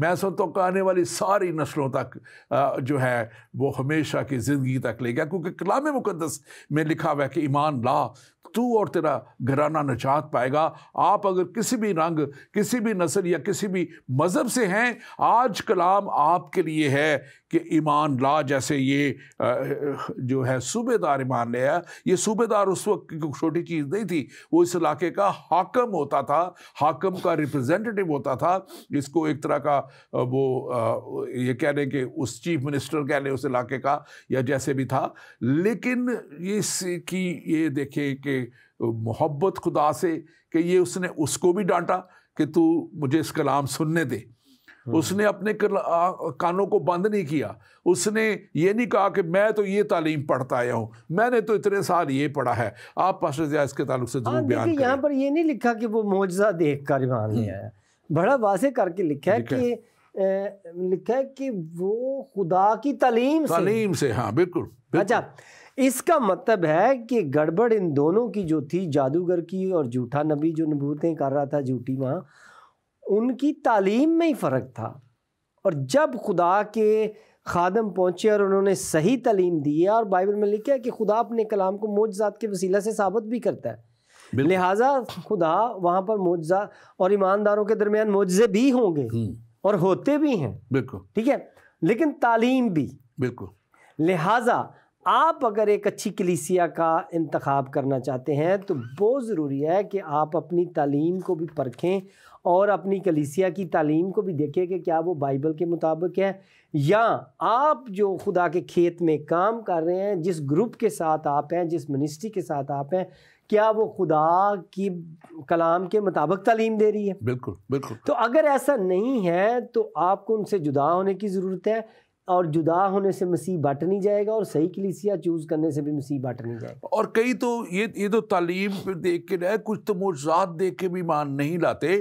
[SPEAKER 2] میں سمجھتا ہوں کہ آنے والی ساری نسلوں تک جو ہے وہ ہمیشہ کی زندگی تک لے گا، کیونکہ کلام مقدس میں لکھا ہوا ہے کہ ایمان لا تو اور تیرا گھرانہ نجات پائے گا۔ آپ اگر کسی بھی رنگ، کسی بھی نسل یا کسی بھی مذہب سے ہیں، آج کلام آپ کے لیے ہے کہ ایمان لا۔ جیسے یہ جو ہے صوبے دار ایمان لیا، یہ صوبے دار اس وقت کی کوئی چھوٹی چیز نہیں تھی، وہ اس علاقے کا حاکم ہوتا تھا، حاکم کا ریپرزینٹیٹو ہوتا تھا، اس کو ایک طرح کا وہ یہ کہہ لیں کہ اس چیف منسٹر کہہ لیں اس علاقے کا، یا جیسے بھی تھا۔ لیکن اس کی یہ دیکھیں کہ محبت خدا سے کہ یہ اس نے اس کو بھی ڈانٹا کہ تو مجھے اس کلام سننے دے، اس نے اپنے کانوں کو بند نہیں کیا، اس نے یہ نہیں کہا کہ میں تو یہ تعلیم پڑھتا آیا ہوں، میں نے تو اتنے سال یہ پڑھا ہے۔ آپ پاسٹر ضیاء اس کے تعلق سے ضرور بیان کریں۔
[SPEAKER 1] یہاں پر یہ نہیں لکھا کہ وہ معجزہ دیکھ کر ایمان لے آیا، بڑا واضح کر کے لکھا ہے کہ وہ خدا کی تعلیم سے۔ ہاں
[SPEAKER 2] بالکل۔
[SPEAKER 1] اچھا، اس کا مطلب ہے کہ گڑبڑ ان دونوں کی جو تھی، جادوگر کی اور جھوٹا نبی جو نبوتیں کر رہا تھا جھوٹی وہاں، ان کی تعلیم میں ہی فرق تھا۔ اور جب خدا کے خادم پہنچے اور انہوں نے صحیح تعلیم دی ہے، اور بائبل میں لکھا ہے کہ خدا اپنے کلام کو معجزات کے وسیلہ سے ثابت بھی کرتا ہے، لہٰذا خدا وہاں پر معجزہ، اور ایمانداروں کے درمیان معجزے بھی ہوں گے اور ہوتے بھی ہیں، بالکل ٹھیک ہے، لیکن تعلیم بھی، بالکل۔ لہٰذا آپ اگر ایک اچھی کلیسیا کا انتخاب کرنا چاہتے ہیں تو بہت ضروری ہے کہ آپ اپنی تعلیم کو بھی پرکھیں اور اپنی کلیسیا کی تعلیم کو بھی دیکھیں کہ کیا وہ بائبل کے مطابق ہے، یا آپ جو خدا کے کھیت میں کام کر رہے ہیں، جس گروپ کے ساتھ آپ ہیں، جس منسٹری کے ساتھ آپ ہیں، کیا وہ خدا کی کلام کے مطابق تعلیم دے رہی ہے۔ بالکل بالکل۔ تو اگر ایسا نہیں ہے تو آپ کو ان سے جدا ہونے کی ضرورت ہے، اور جدا ہونے سے مسیح بٹ نہیں جائے گا، اور صحیح کلیسیا چوز کرنے سے بھی مسیح بٹ نہیں جائے گا۔
[SPEAKER 2] اور کئی تو یہ تو تعلیم پہ دیکھ کے رہے، کچھ تو معجزات دیکھ کے بھی مان نہیں لاتے۔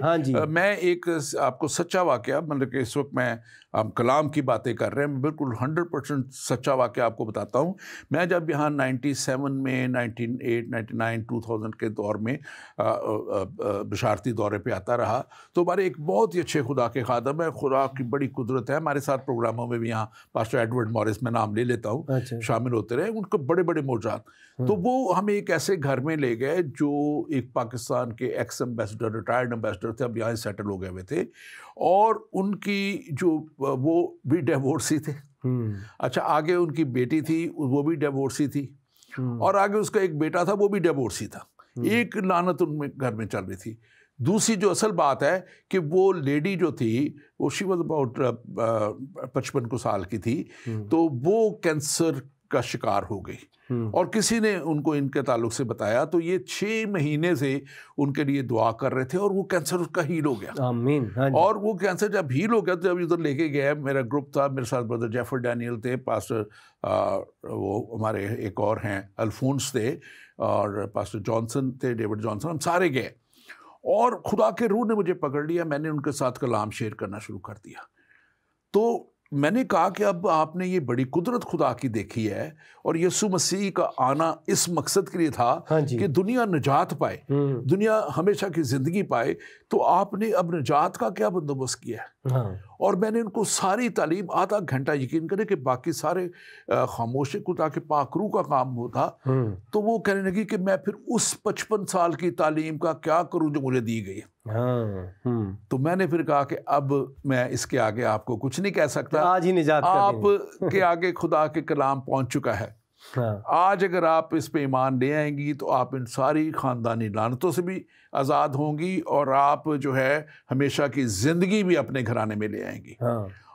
[SPEAKER 2] میں ایک آپ کو سچا واقعہ، مطلب کہ اس وقت میں ہم کلام کی باتیں کر رہے ہیں، بالکل 100% سچا واقعہ آپ کو بتاتا ہوں۔ میں جب یہاں 97 میں 98 99 2000 کے دور میں بشارتی دورے پہ آتا رہا، تو ہمارے ایک بہت ہی اچھے خدا کے خادم ہیں، خدا کی بڑی قدرت ہے، ہمارے ساتھ پروگراموں میں بھی، یہاں پاسٹر ایڈورڈ مورس میں نام لے لیتا ہوں، شامل ہوتے رہے، ان کو بڑے بڑے معجزات۔ تو وہ ہمیں ایک ایسے گھر میں لے گئے جو ایک پاکستان کے ایکس ایمبیسڈر، ریٹائرڈ ایمبیسڈر تھے، اب یہاں سیٹل ہو گئے ہوئے تھے، اور ان کی جو وہ بھی ڈیورسی تھے۔ اچھا، آگے ان کی بیٹی تھی، وہ بھی ڈیورسی تھی، اور آگے اس کا ایک بیٹا تھا، وہ بھی ڈیورسی تھا۔ ایک لعنت ان میں گھر میں چل رہی تھی۔ دوسری جو اصل بات ہے کہ وہ لیڈی جو تھی، وہ شی واز اباؤٹ 55 سال کی تھی، تو وہ کینسر کا شکار ہو گئی، اور کسی نے ان کو ان کے تعلق سے بتایا، تو یہ 6 مہینے سے ان کے لیے دعا کر رہے تھے، اور وہ کینسر اس کا ہیل ہو گیا۔ آمین۔ اور وہ کینسر جب ہیل ہو گیا تو جب ادھر لے کے گیا، میرا گروپ تھا، میرے ساتھ بردر جیفر ڈینیل تھے، پاسٹر وہ ہمارے ایک اور ہیں الفونس تھے، اور پاسٹر جانسن تھے، ڈیوڈ جانسن، ہم سارے گئے، اور خدا کے روح نے مجھے پکڑ لیا، میں نے ان کے ساتھ کلام شیئر کرنا شروع کر دیا۔ تو میں نے کہا کہ اب آپ نے یہ بڑی قدرت خدا کی دیکھی ہے، اور یسوع مسیح کا آنا اس مقصد کے لیے تھا کہ دنیا نجات پائے، دنیا ہمیشہ کی زندگی پائے، تو آپ نے اب نجات کا کیا بندوبست کیا ہے؟ اور میں نے ان کو ساری تعلیم، آدھا گھنٹہ، یقین کریں کہ باقی سارے خاموشی کو، تاکہ پاک روح کا کام ہوتا، تو وہ کہنے لگی کہ میں پھر اس 55 سال کی تعلیم کا کیا کروں جو مجھے دی گئی۔ تو میں نے پھر کہا کہ اب میں اس کے آگے آپ کو کچھ نہیں کہہ سکتا،
[SPEAKER 1] آج ہی نجات
[SPEAKER 2] آپ کے آگے خدا کے کلام پہنچ چکا ہے۔ آج اگر آپ اس پہ ایمان لے آئیں گی تو آپ ان ساری خاندانی لعنتوں سے بھی آزاد ہوں گی، اور آپ جو ہے ہمیشہ کی زندگی بھی اپنے گھرانے میں لے آئیں گی۔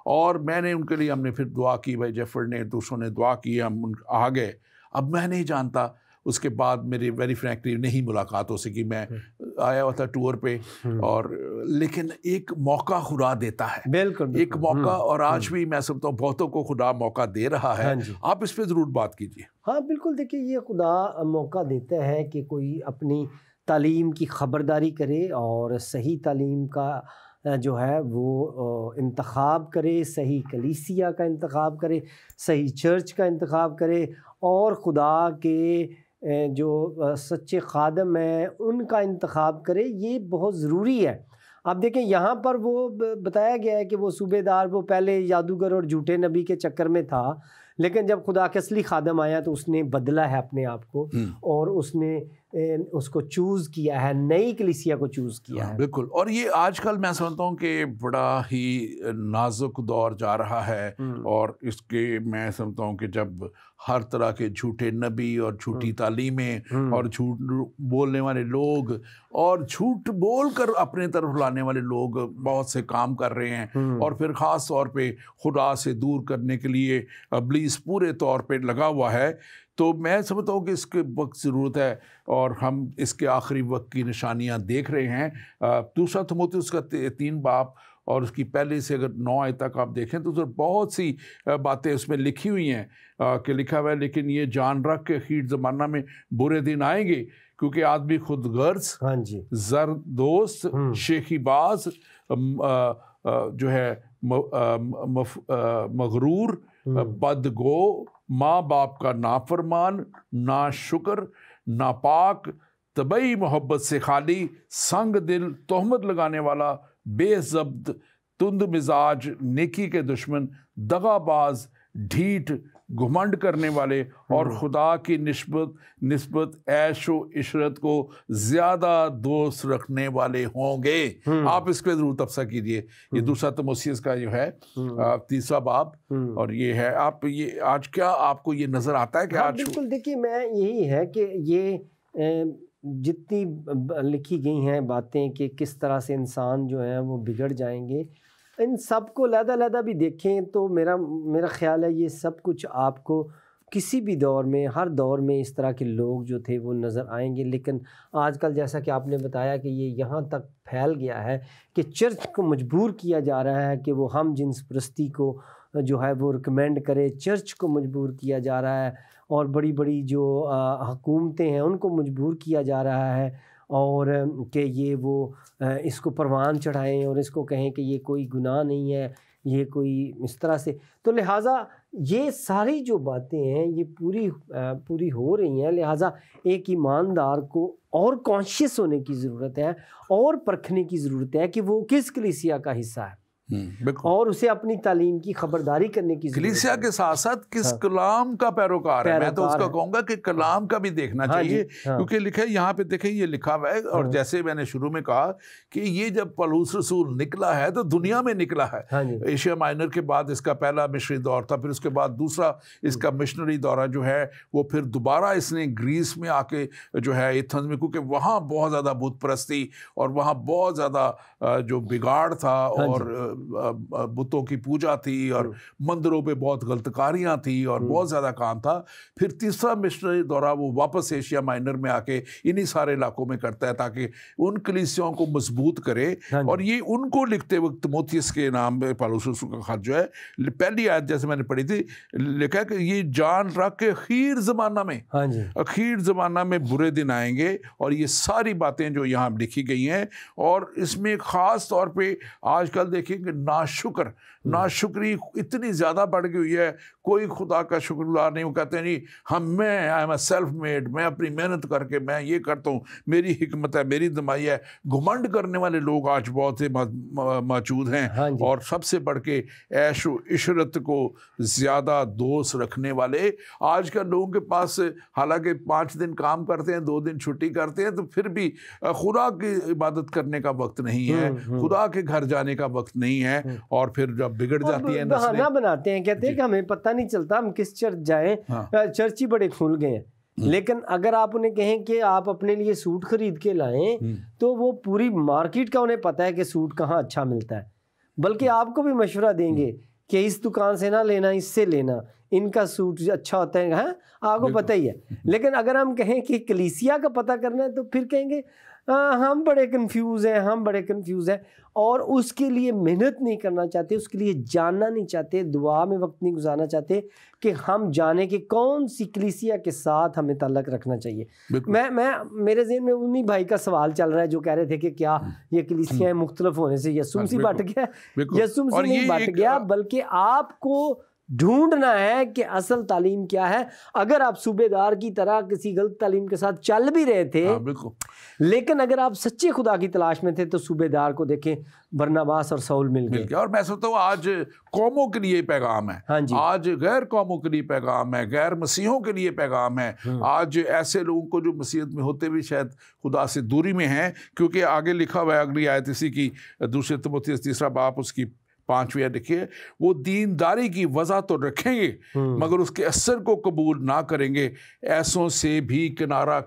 [SPEAKER 2] اور میں نے ان کے لیے، ہم نے پھر دعا کی، بھائی جیفر نے، دوسروں نے دعا کی، ہم آ گئے۔ اب میں نہیں جانتا، اس کے بعد میری ویری فرینکلی نہیں ملاقات ہو سکی، میں آیا ہوا تھا ٹور پہ، اور لیکن ایک موقع خدا دیتا ہے، بالکل ایک موقع، اور آج بھی میں سمجھتا ہوں بہتوں کو خدا موقع دے رہا ہے۔ آپ اس پہ ضرور بات کیجیے۔
[SPEAKER 1] ہاں بالکل، دیکھیے یہ خدا موقع دیتا ہے کہ کوئی اپنی تعلیم کی خبرداری کرے، اور صحیح تعلیم کا جو ہے وہ انتخاب کرے، صحیح کلیسیا کا انتخاب کرے، صحیح چرچ کا انتخاب کرے، اور خدا کے جو سچے خادم ہیں ان کا انتخاب کرے۔ یہ بہت ضروری ہے۔ آپ دیکھیں یہاں پر وہ بتایا گیا ہے کہ وہ صوبے دار وہ پہلے جادوگر اور جھوٹے نبی کے چکر میں تھا، لیکن جب خدا کا اصلی خادم آیا تو اس نے بدلا ہے اپنے آپ کو، اور اس نے اس کو چوز کیا ہے، نئی کلیسیا کو چوز کیا ہے۔
[SPEAKER 2] بالکل، اور یہ آج کل میں سمجھتا ہوں کہ بڑا ہی نازک دور جا رہا ہے، اور اس کے میں سمجھتا ہوں کہ جب ہر طرح کے جھوٹے نبی اور جھوٹی تعلیمیں اور جھوٹ بولنے والے لوگ اور جھوٹ بول کر اپنے طرف لانے والے لوگ بہت سے کام کر رہے ہیں، اور پھر خاص طور پہ خدا سے دور کرنے کے لیے ابلیس پورے طور پہ لگا ہوا ہے، تو میں سمجھتا ہوں کہ اس کے وقت ضرورت ہے، اور ہم اس کے آخری وقت کی نشانیاں دیکھ رہے ہیں۔ دوسرا تیموتھیوس کا 3 باب اور اس کی پہلے سے اگر 9 آیت تک آپ دیکھیں تو بہت سی باتیں اس میں لکھی ہوئی ہیں کہ لکھا ہوا ہے، لیکن یہ جان رکھ کے اخیر زمانہ میں برے دن آئیں گے، کیونکہ آدمی خود غرض، زر دوست، شیخی باز، جو ہے مغرور، بدگو، ماں باپ کا نافرمان، ناشکر، ناپاک، طبعی محبت سے خالی، سنگ دل، تہمت لگانے والا، بے ضبط، تند مزاج، نیکی کے دشمن، دغا باز، ڈھیٹ، گھمنڈ کرنے والے، اور خدا کی نسبت عیش و عشرت کو زیادہ دوست رکھنے والے ہوں گے۔ آپ اس پہ ضرور تبصرہ کیجیے۔ یہ دوسرا تیموتھیوس کا جو ہے 3 باب، اور یہ ہے آپ یہ آج کیا آپ کو یہ نظر آتا ہے کہ آج؟
[SPEAKER 1] بالکل، دیکھیے میں یہی ہے کہ یہ جتنی لکھی گئی ہیں باتیں کہ کس طرح سے انسان جو ہیں وہ بگڑ جائیں گے، ان سب کو علیحدہ بھی دیکھیں تو میرا خیال ہے یہ سب کچھ آپ کو کسی بھی دور میں، ہر دور میں اس طرح کے لوگ جو تھے وہ نظر آئیں گے۔ لیکن آج کل جیسا کہ آپ نے بتایا کہ یہ یہاں تک پھیل گیا ہے کہ چرچ کو مجبور کیا جا رہا ہے کہ وہ ہم جنس پرستی کو جو ہے وہ ریکمینڈ کرے، چرچ کو مجبور کیا جا رہا ہے، اور بڑی بڑی جو حکومتیں ہیں ان کو مجبور کیا جا رہا ہے، اور کہ یہ وہ اس کو پروان چڑھائیں اور اس کو کہیں کہ یہ کوئی گناہ نہیں ہے، یہ کوئی اس طرح سے۔ تو لہٰذا یہ ساری جو باتیں ہیں یہ پوری ہو رہی ہیں، لہٰذا ایک ایماندار کو اور کانشیس ہونے کی ضرورت ہے، اور پرکھنے کی ضرورت ہے کہ وہ کس کلیسیا کا حصہ ہے، اور اسے اپنی تعلیم کی خبرداری کرنے کی ضرورت ہے۔
[SPEAKER 2] کلیسیا کے ساتھ ساتھ کس کلام کا پیروکار ہے، میں تو اس کا کہوں گا کہ کلام کا بھی دیکھنا چاہیے، کیونکہ لکھا ہے یہاں پہ دیکھیں یہ لکھا ہوا ہے، اور جیسے میں نے شروع میں کہا کہ یہ جب پولس رسول نکلا ہے تو دنیا میں نکلا ہے۔ ایشیا مائنر کے بعد اس کا پہلا مشنری دور تھا، پھر اس کے بعد دوسرا اس کا مشنری دورہ جو ہے وہ پھر دوبارہ اس نے گریس میں آ کے جو ہے ایتھنز میں، کیونکہ وہاں بہت زیادہ بت پرستی اور وہاں بہت زیادہ جو بگاڑ تھا، اور بتوں کی پوجا تھی، اور مندروں پہ بہت غلط کاریاں تھیں، اور بہت زیادہ کام تھا۔ پھر تیسرا مشنری دورہ وہ واپس ایشیا مائنر میں آ کے انہی سارے علاقوں میں کرتا ہے تاکہ ان کلیسیوں کو مضبوط کرے، اور یہ ان کو لکھتے وقت تیموتھیوس کے نام پہ پالوس رسول کا خط جو ہے پہلی آیت جیسے میں نے پڑھی تھی، لکھا ہے کہ یہ جان رکھ کے اخیر زمانہ میں برے دن آئیں گے، اور یہ ساری باتیں جو یہاں لکھی گئی ہیں، اور اس میں خاص طور پہ آج کل دیکھیں کہ ناشکری اتنی زیادہ بڑھ گئی ہوئی ہے، کوئی خدا کا شکر گزار نہیں، وہ کہتے ہیں نہیں میں I am a self made, میں اپنی محنت کر کے میں یہ کرتا ہوں، میری حکمت ہے، میری دمائی ہے۔ گھمنڈ کرنے والے لوگ آج بہت سے موجود ہیں، اور سب سے بڑھ کے عیش و عشرت کو زیادہ دوست رکھنے والے آج کل لوگوں کے پاس، حالانکہ 5 دن کام کرتے ہیں، 2 دن چھٹی کرتے ہیں، تو پھر بھی خدا کی عبادت کرنے کا وقت نہیں ہے، خدا کے گھر جانے کا وقت نہیں ہے، اور پھر جب بگڑ جاتی ہے
[SPEAKER 1] بہانہ بناتے ہیں، کہتے ہیں کہ ہمیں پتہ نہیں چلتا ہم کس چرچ جائیں، چرچ ہی بڑے کھل گئے ہیں۔ لیکن اگر آپ انہیں کہیں کہ آپ اپنے لیے سوٹ خرید کے لائیں تو وہ پوری مارکیٹ کا انہیں پتہ ہے کہ سوٹ کہاں اچھا ملتا ہے، بلکہ آپ کو بھی مشورہ دیں گے کہ اس دکان سے نہ لینا، اس سے لینا، ان کا سوٹ اچھا ہوتا ہے، ہاں آپ کو پتہ ہی ہے۔ لیکن اگر ہم کہیں کہ کلیسیا کا پتہ کرنا ہے تو پھر کہیں گے ہم بڑے کنفیوز ہیں، اور اس کے لیے محنت نہیں کرنا چاہتے، اس کے لیے جاننا نہیں چاہتے، دعا میں وقت نہیں گزارنا چاہتے کہ ہم جانیں کہ کون سی کلیسیا کے ساتھ ہمیں تعلق رکھنا چاہیے۔ میں میرے ذہن میں انہی بھائی کا سوال چل رہا ہے جو کہہ رہے تھے کہ کیا یہ کلیسیاں مختلف ہونے سے یسوع مسیح بٹ گیا؟ یسوع مسیح نہیں بٹ گیا، بلکہ آپ کو ڈھونڈنا ہے کہ اصل تعلیم کیا ہے. اگر آپ صوبے دار کی طرح کسی غلط تعلیم کے ساتھ چل بھی رہے تھے,
[SPEAKER 2] بالکل,
[SPEAKER 1] لیکن اگر آپ سچے خدا کی تلاش میں تھے تو صوبے دار کو دیکھیں برناباس اور سول مل گئے.
[SPEAKER 2] اور میں سمجھتا ہوں آج قوموں کے لیے پیغام ہے,
[SPEAKER 1] ہاں جی,
[SPEAKER 2] آج غیر قوموں کے لیے پیغام ہے, غیر مسیحوں کے لیے پیغام ہے. آج ایسے لوگوں کو جو مسیحیت میں ہوتے بھی شاید خدا سے دوری میں ہیں, کیونکہ آگے لکھا ہوا ہے اگلی آیت اسی کی, دوسرے تیموتھی 3 باب اس کی 5 لکھیے, وہ دینداری کی وضع تو رکھیں گے مگر اس کے اثر کو قبول نہ کریں گے, ایسوں سے بھی کنارہ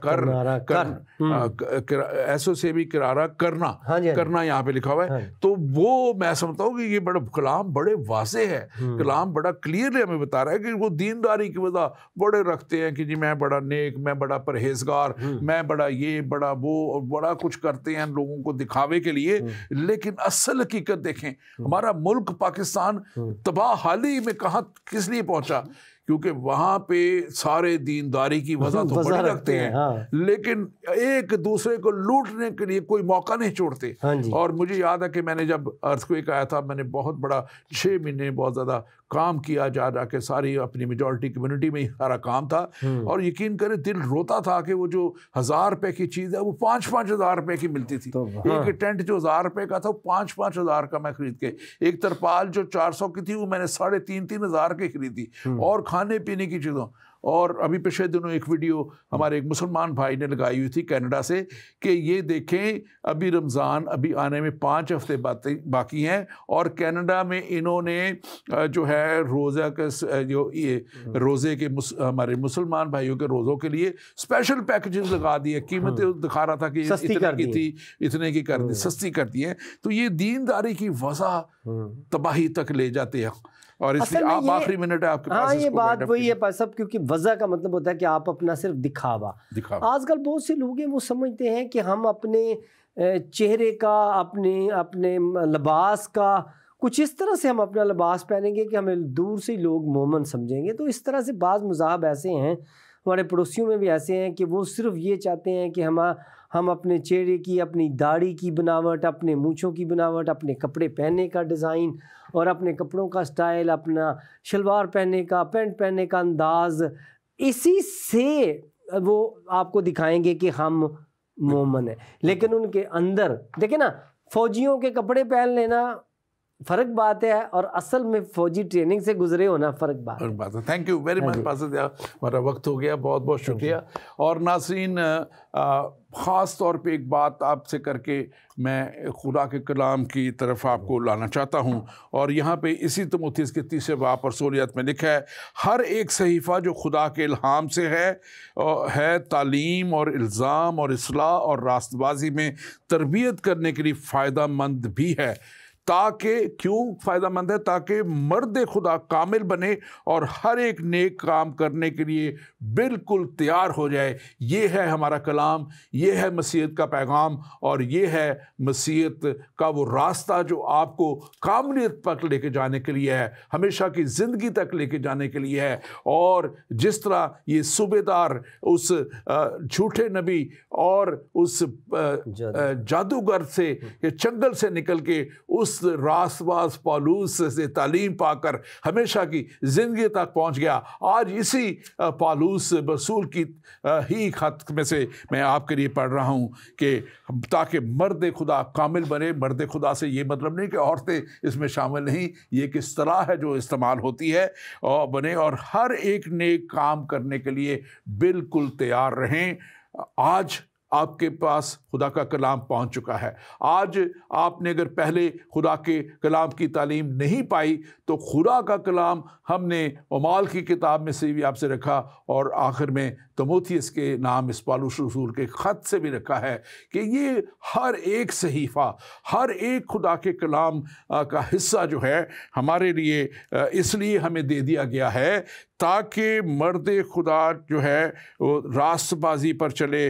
[SPEAKER 2] ایسوں سے بھی کنارہ کرنا یہاں پہ لکھا ہوا ہے. تو وہ میں سمجھتا ہوں کہ یہ بڑا کلام بڑے واضح ہے, کلام بڑا کلیئرلی ہمیں بتا رہا ہے کہ وہ دینداری کی وضع بڑے رکھتے ہیں کہ جی میں بڑا نیک, میں بڑا پرہیزگار, میں بڑا یہ بڑا وہ, بڑا کچھ کرتے ہیں لوگوں کو دکھاوے کے لیے. لیکن اصل حقیقت دیکھیں, ہمارا ملک پاکستان تباہ حالی میں کہاں کس لیے پہنچا, کیونکہ وہاں پہ سارے دینداری کی وضع تو بڑی رکھتے ہیں, لیکن ایک دوسرے کو لوٹنے کے لیے کوئی موقع نہیں چھوڑتے. اور مجھے یاد ہے کہ میں نے جب ارتھکویک آیا تھا, میں نے بہت بڑا 6 مہینے بہت زیادہ کام کیا, جا کے ساری اپنی میجورٹی کمیونٹی میں ہی سارا کام تھا, اور یقین کریں دل روتا تھا کہ وہ جو 1000 روپے کی چیز ہے وہ 5-5 ہزار روپے کی ملتی تھی. ایک ٹینٹ جو 1000 روپے کا تھا وہ 5-5 ہزار کا میں خرید کے, ایک ترپال جو 400 کی تھی وہ میں نے 3.5-3 ہزار کی خریدی, اور کھانے پینے کی چیزوں. اور ابھی پچھلے دنوں ایک ویڈیو ہمارے ایک مسلمان بھائی نے لگائی ہوئی تھی کینیڈا سے کہ یہ دیکھیں ابھی رمضان ابھی آنے میں 5 ہفتے باقی ہیں, اور کینیڈا میں انہوں نے جو ہے روزہ کے جو یہ روزے کے ہمارے مسلمان بھائیوں کے روزوں کے لیے اسپیشل پیکیجز لگا دیے, قیمتیں دکھا رہا تھا کہ اتنے کی تھی اتنے کی کر دی, سستی کر دی ہیں. تو یہ دینداری کی وضع تباہی تک لے جاتے ہیں. اور اس لیے آپ آخری منٹ ہے آپ کے پاس.
[SPEAKER 1] ہاں یہ بات وہی ہے صاحب, کیونکہ وضع کا مطلب ہوتا ہے کہ آپ اپنا صرف دکھاوا. آج کل بہت سے لوگ ہیں وہ سمجھتے ہیں کہ ہم اپنے چہرے کا, اپنے لباس کا کچھ اس طرح سے ہم اپنا لباس پہنیں گے کہ ہمیں دور سے لوگ مومن سمجھیں گے. تو اس طرح سے بعض مذاہب ایسے ہیں, ہمارے پڑوسیوں میں بھی ایسے ہیں کہ وہ صرف یہ چاہتے ہیں کہ ہم اپنے چہرے کی, اپنی داڑھی کی بناوٹ, اپنے مونچھوں کی بناوٹ, اپنے کپڑے پہننے کا ڈیزائن اور اپنے کپڑوں کا سٹائل, اپنا شلوار پہننے کا, پینٹ پہننے کا انداز, اسی سے وہ آپ کو دکھائیں گے کہ ہم مومن ہیں. لیکن ان کے اندر دیکھیں نا, فوجیوں کے کپڑے پہن لینا فرق بات ہے, اور اصل میں فوجی ٹریننگ سے گزرے ہونا فرق بات ہے.
[SPEAKER 2] تھینک یو ویری مچ پاسد, ہمارا وقت ہو گیا, بہت بہت شکریہ. اور ناظرین, خاص طور پہ ایک بات آپ سے کر کے میں خدا کے کلام کی طرف آپ کو لانا چاہتا ہوں, اور یہاں پہ اسی تیموتھی کے 3 باب اور 16 میں لکھا ہے, ہر ایک صحیفہ جو خدا کے الہام سے ہے تعلیم اور الزام اور اصلاح اور راست بازی میں تربیت کرنے کے لیے فائدہ مند بھی ہے, تاکہ کیوں فائدہ مند ہے, تاکہ مرد خدا کامل بنے اور ہر ایک نیک کام کرنے کے لیے بالکل تیار ہو جائے. یہ ہے ہمارا کلام, یہ ہے مسیحیت کا پیغام, اور یہ ہے مسیحیت کا وہ راستہ جو آپ کو کاملیت تک لے کے جانے کے لیے ہے, ہمیشہ کی زندگی تک لے کے جانے کے لیے ہے. اور جس طرح یہ صوبے دار اس جھوٹے نبی اور اس جادوگر سے یا چنگل سے نکل کے اس راست باز پالوس سے تعلیم پا کر ہمیشہ کی زندگی تک پہنچ گیا, آج اسی پالوس رسول کی ہی خط میں سے میں آپ کے لیے پڑھ رہا ہوں کہ تاکہ مرد خدا کامل بنے. مرد خدا سے یہ مطلب نہیں کہ عورتیں اس میں شامل نہیں, یہ ایک اصطلاح ہے جو استعمال ہوتی ہے, اور بنے اور ہر ایک نیک کام کرنے کے لیے بالکل تیار رہیں. آج آپ کے پاس خدا کا کلام پہنچ چکا ہے. آج آپ نے اگر پہلے خدا کے کلام کی تعلیم نہیں پائی تو خدا کا کلام ہم نے اعمال کی کتاب میں سے بھی آپ سے رکھا, اور آخر میں تیموتھیوس کے نام اس پالوس رسول کے خط سے بھی رکھا ہے کہ یہ ہر ایک صحیفہ, ہر ایک خدا کے کلام کا حصہ جو ہے ہمارے لیے اس لیے ہمیں دے دیا گیا ہے تاکہ مرد خدا جو ہے وہ راست بازی پر چلے,